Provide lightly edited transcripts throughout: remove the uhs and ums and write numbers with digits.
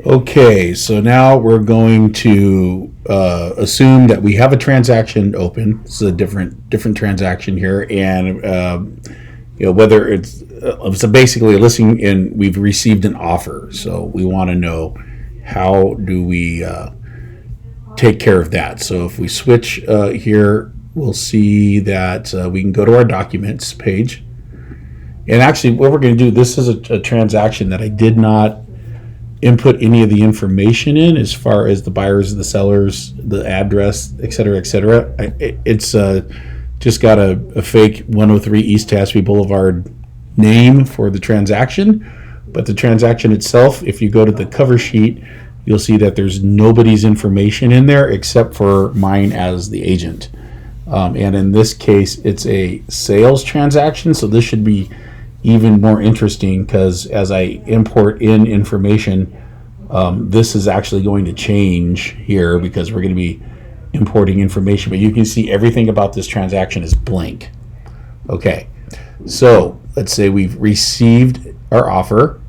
Okay, so now we're going to assume that we have a transaction open. This is a different transaction here, and whether it's basically a listing and we've received an offer. So we want to know, how do we take care of that. So if we switch here, we'll see that we can go to our documents page. And actually, what we're going to do, this is a transaction that I did not input any of the information in, as far as the buyers, the sellers, the address, et cetera, et cetera. It's just got a fake 103 East Tehachapi Boulevard name for the transaction. But the transaction itself, if you go to the cover sheet, you'll see that there's nobody's information in there except for mine as the agent. And in this case, it's a sales transaction, so this should be even more interesting, because as I import in information, this is actually going to change here, because we're going to be importing information. But you can see everything about this transaction is blank. Okay, so let's say we've received our offer,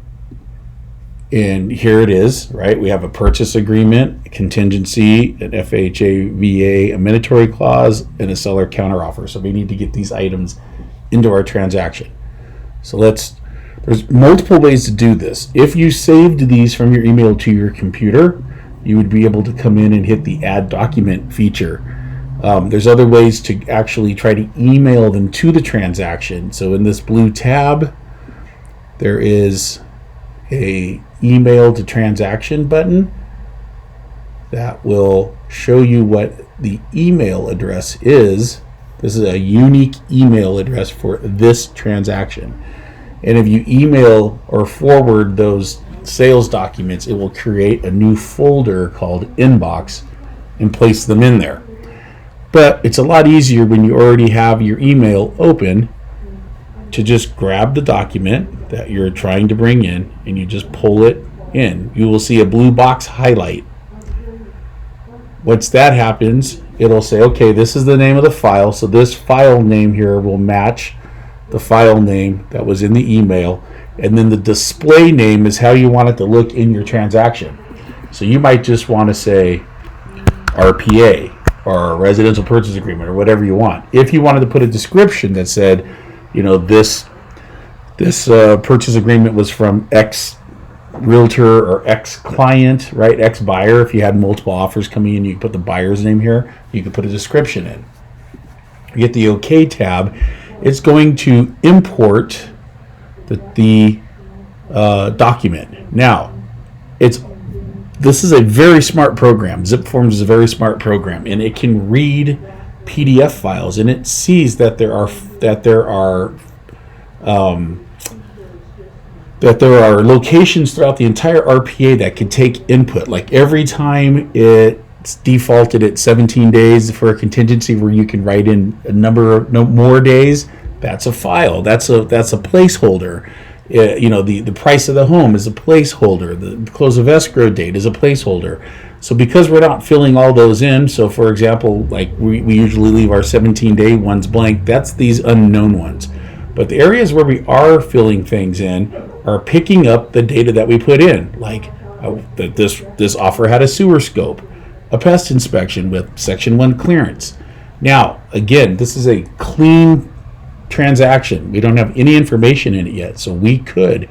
and here it is, right? We have a purchase agreement, a contingency, an FHA/VA amenatory clause, and a seller counteroffer. So we need to get these items into our transaction. So there's multiple ways to do this. If you saved these from your email to your computer, you would be able to come in and hit the add document feature. There's other ways to actually try to email them to the transaction. So in this blue tab, there is a email to transaction button that will show you what the email address is. This is a unique email address for this transaction. And if you email or forward those sales documents, it will create a new folder called Inbox and place them in there. But it's a lot easier when you already have your email open to just grab the document that you're trying to bring in and you just pull it in. You will see a blue box highlight. Once that happens, it'll say, okay, this is the name of the file. So this file name here will match the file name that was in the email. And then the display name is how you want it to look in your transaction. So you might just want to say RPA or residential purchase agreement or whatever you want. If you wanted to put a description that said, this purchase agreement was from X realtor or X client, right? X buyer. If you had multiple offers coming in, you can put the buyer's name here. You can put a description in. You get the OK tab. It's going to import the document. Now, this is a very smart program. Zipforms is a very smart program, and it can read PDF files, and it sees that there are locations throughout the entire RPA that can take input. Like every time it's defaulted at 17 days for a contingency where you can write in a number of more days, that's a file. That's a placeholder. The price of the home is a placeholder. The close of escrow date is a placeholder. So because we're not filling all those in, so for example, like we usually leave our 17-day ones blank, that's these unknown ones. But the areas where we are filling things in are picking up the data that we put in, like that this offer had a sewer scope, a pest inspection with Section 1 clearance. Now, again, this is a clean transaction. We don't have any information in it yet, so we could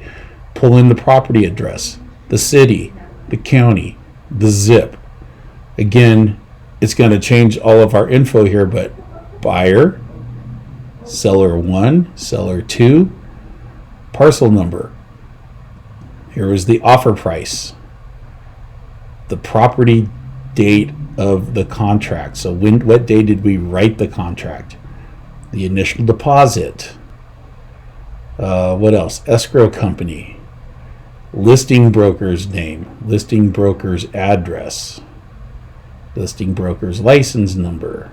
pull in the property address, the city, the county, the zip. Again, it's going to change all of our info here, but buyer, seller 1, seller 2, parcel number. Here is the offer price, the property date of the contract. So what day did we write the contract? The initial deposit. What else? Escrow company. Listing broker's name. Listing broker's address. Listing broker's license number.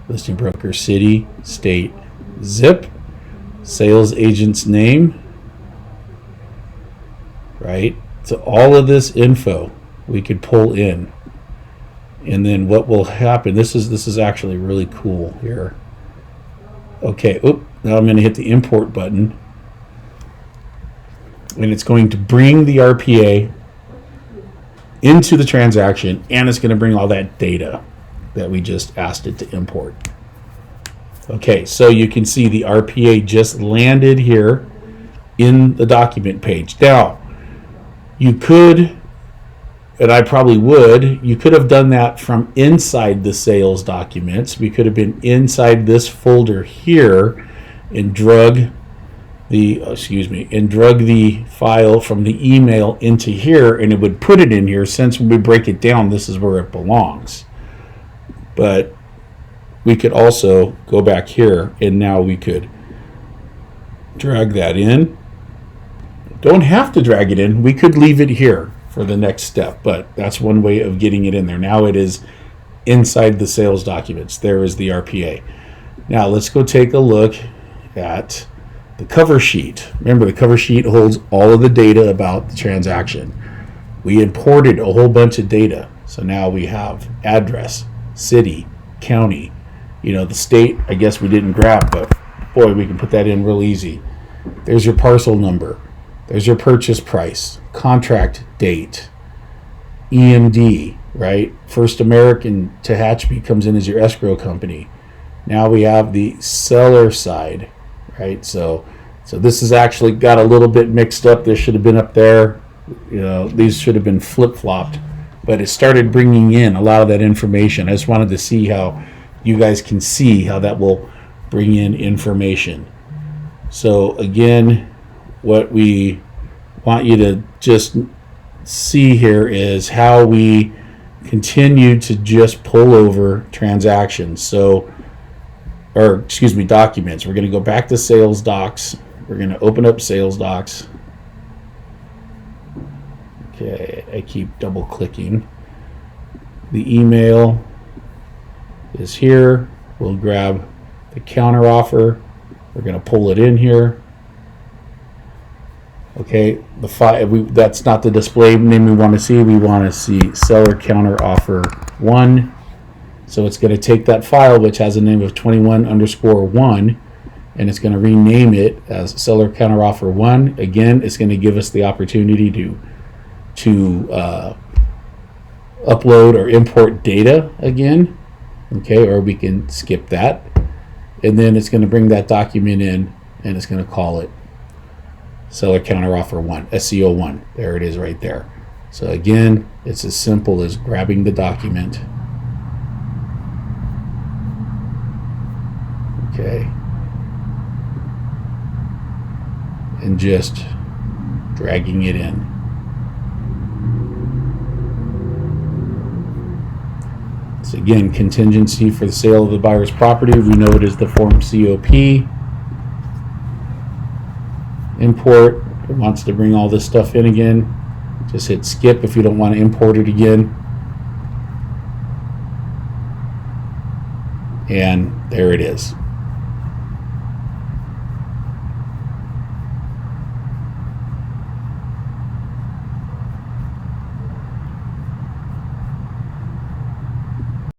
Listing broker city, state, zip. Sales agent's name. Right? So all of this info we could pull in. And then what will happen, this is actually really cool here. Okay, now I'm going to hit the import button. And it's going to bring the RPA into the transaction, and it's going to bring all that data that we just asked it to import. Okay, so you can see the RPA just landed here in the document page. Now, you could, and I probably would, you could have done that from inside the sales documents. We could have been inside this folder here and drug the file from the email into here, and it would put it in here. Since when we break it down, this is where it belongs. But we could also go back here, and now we could drag that in. Don't have to drag it in. We could leave it here for the next step, but that's one way of getting it in there. Now it is inside the sales documents. There is the RPA. Now let's go take a look at the cover sheet. Remember, the cover sheet holds all of the data about the transaction. We imported a whole bunch of data. So now we have address, city, county, the state, I guess we didn't grab, but boy, we can put that in real easy. There's your parcel number. There's your purchase price, contract date, EMD, right? First American Tehachapi comes in as your escrow company. Now we have the seller side, right? So this has actually got a little bit mixed up. This should have been up there. These should have been flip-flopped, but it started bringing in a lot of that information. I just wanted to see how you guys can see how that will bring in information. So again, what we want you to just see here is how we continue to just pull over transactions. Documents. We're going to go back to sales docs. We're going to open up sales docs. Okay, I keep double clicking. The email is here. We'll grab the counter offer. We're going to pull it in here. Okay, the file, that's not the display name we want to see. We want to see seller counter offer 1. So it's going to take that file, which has a name of 21_1, and it's going to rename it as seller counter offer 1. Again, it's going to give us the opportunity to upload or import data again. Okay, or we can skip that. And then it's going to bring that document in, and it's going to call it seller counter offer 1, SCO1. There it is right there. So again, it's as simple as grabbing the document. Okay. And just dragging it in. So again, contingency for the sale of the buyer's property. We know it is the form COP. Import. It wants to bring all this stuff in again. Just hit skip if you don't want to import it again. And there it is.